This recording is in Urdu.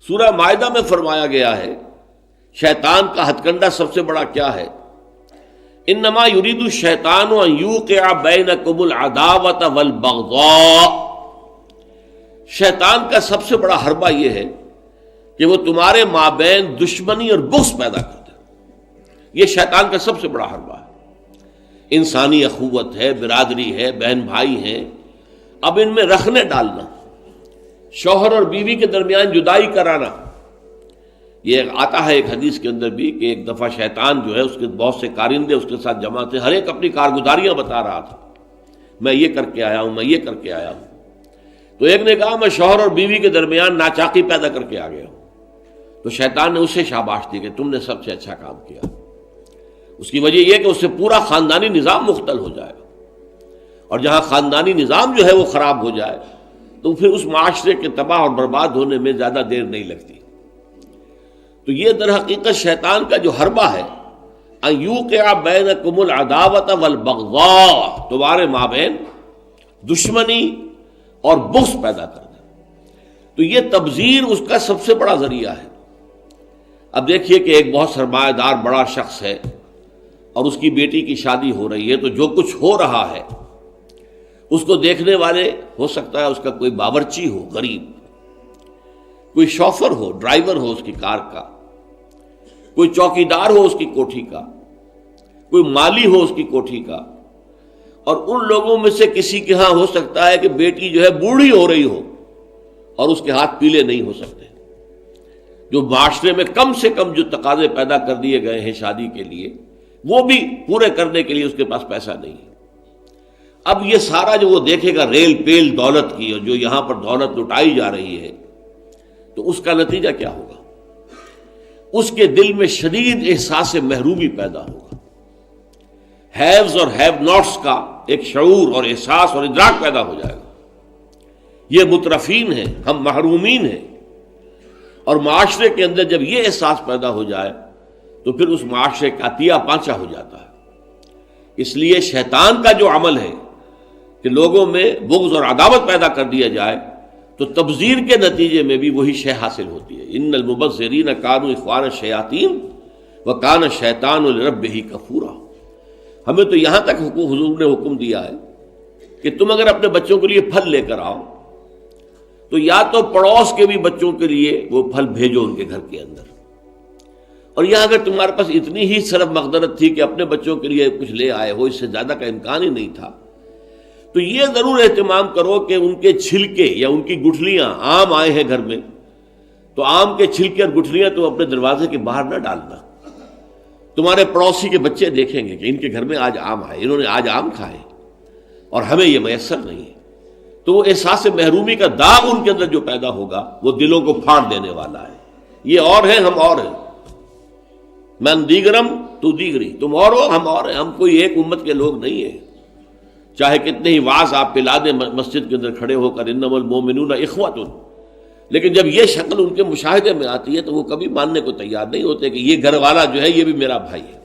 سورہ مائدہ میں فرمایا گیا ہے شیطان کا ہتھ کنڈا سب سے بڑا کیا ہے؟ انما یرید الشیطان ان یوقع بینکم العداوۃ والبغضاء، شیطان کا سب سے بڑا حربہ یہ ہے کہ وہ تمہارے مابین دشمنی اور بغض پیدا کر دے۔ یہ شیطان کا سب سے بڑا حربہ ہے۔ انسانی اخوت ہے، برادری ہے، بہن بھائی ہیں، اب ان میں رخنے ڈالنا، شوہر اور بیوی کے درمیان جدائی کرانا، یہ آتا ہے ایک حدیث کے اندر بھی کہ ایک دفعہ شیطان جو ہے اس کے بہت سے کارندے اس کے ساتھ جمع تھے، ہر ایک اپنی کارگزاریاں بتا رہا تھا، میں یہ کر کے آیا ہوں، میں یہ کر کے آیا ہوں۔ تو ایک نے کہا میں شوہر اور بیوی کے درمیان ناچاقی پیدا کر کے آ گیا ہوں۔ تو شیطان نے اسے شاباش دی کہ تم نے سب سے اچھا کام کیا۔ اس کی وجہ یہ کہ اس سے پورا خاندانی نظام مختل ہو جائے گا، اور جہاں خاندانی نظام جو ہے وہ خراب ہو جائے تو پھر اس معاشرے کے تباہ اور برباد ہونے میں زیادہ دیر نہیں لگتی۔ تو یہ در حقیقت شیطان کا جو حربہ ہے ان یوقع بینکم العداوۃ والبغضاء، تمہارے مابین دشمنی اور بغض پیدا کر دے، تو یہ تبذیر اس کا سب سے بڑا ذریعہ ہے۔ اب دیکھیے کہ ایک بہت سرمایہ دار بڑا شخص ہے اور اس کی بیٹی کی شادی ہو رہی ہے، تو جو کچھ ہو رہا ہے اس کو دیکھنے والے ہو سکتا ہے اس کا کوئی باورچی ہو غریب، کوئی شوفر ہو، ڈرائیور ہو اس کی کار کا، کوئی چوکیدار ہو اس کی کوٹھی کا، کوئی مالی ہو اس کی کوٹھی کا، اور ان لوگوں میں سے کسی کے ہاں ہو سکتا ہے کہ بیٹی جو ہے بوڑھی ہو رہی ہو اور اس کے ہاتھ پیلے نہیں ہو سکتے، جو معاشرے میں کم سے کم جو تقاضے پیدا کر دیے گئے ہیں شادی کے لیے وہ بھی پورے کرنے کے لیے اس کے پاس پیسہ نہیں ہے۔ اب یہ سارا جو وہ دیکھے گا ریل پیل دولت کی، اور جو یہاں پر دولت لٹائی جا رہی ہے، تو اس کا نتیجہ کیا ہوگا؟ اس کے دل میں شدید احساس محرومی پیدا ہوگا، ہیوز اور ہیو ناٹس کا ایک شعور اور احساس اور ادراک پیدا ہو جائے گا۔ یہ مترفین ہیں، ہم محرومین ہیں، اور معاشرے کے اندر جب یہ احساس پیدا ہو جائے تو پھر اس معاشرے کا عطیہ پانچا ہو جاتا ہے۔ اس لیے شیطان کا جو عمل ہے کہ لوگوں میں بغض اور عداوت پیدا کر دیا جائے، تو تبذیر کے نتیجے میں بھی وہی شے حاصل ہوتی ہے۔ ان المبذرین کانوا اخوان الشیاطین وکان الشیطان لربہ کفورا۔ ہمیں تو یہاں تک حضور نے حکم دیا ہے کہ تم اگر اپنے بچوں کے لیے پھل لے کر آؤ تو یا تو پڑوس کے بھی بچوں کے لیے وہ پھل بھیجو ان کے گھر کے اندر، اور یہاں اگر تمہارے پاس اتنی ہی صرف مقدرت تھی کہ اپنے بچوں کے لیے کچھ لے آئے ہو، اس سے زیادہ کا امکان ہی نہیں تھا، تو یہ ضرور اہتمام کرو کہ ان کے چھلکے یا ان کی گٹھلیاں، آم آئے ہیں گھر میں تو آم کے چھلکے اور گٹھلیاں تو اپنے دروازے کے باہر نہ ڈالنا۔ تمہارے پڑوسی کے بچے دیکھیں گے کہ ان کے گھر میں آج آم آئے، انہوں نے آج آم کھائے اور ہمیں یہ میسر نہیں ہے، تو وہ احساس محرومی کا داغ ان کے اندر جو پیدا ہوگا وہ دلوں کو پھاڑ دینے والا ہے۔ یہ اور ہیں، ہم اور ہیں، من دیگرم تو دیگری، تم اور ہو ہم اور ہیں، ہم کوئی ایک امت کے لوگ نہیں ہیں، چاہے کتنے ہی واعظ آپ پلا دیں مسجد کے اندر کھڑے ہو کر انما المؤمنون اخوۃ، لیکن جب یہ شکل ان کے مشاہدے میں آتی ہے تو وہ کبھی ماننے کو تیار نہیں ہوتے کہ یہ گھر والا جو ہے یہ بھی میرا بھائی ہے۔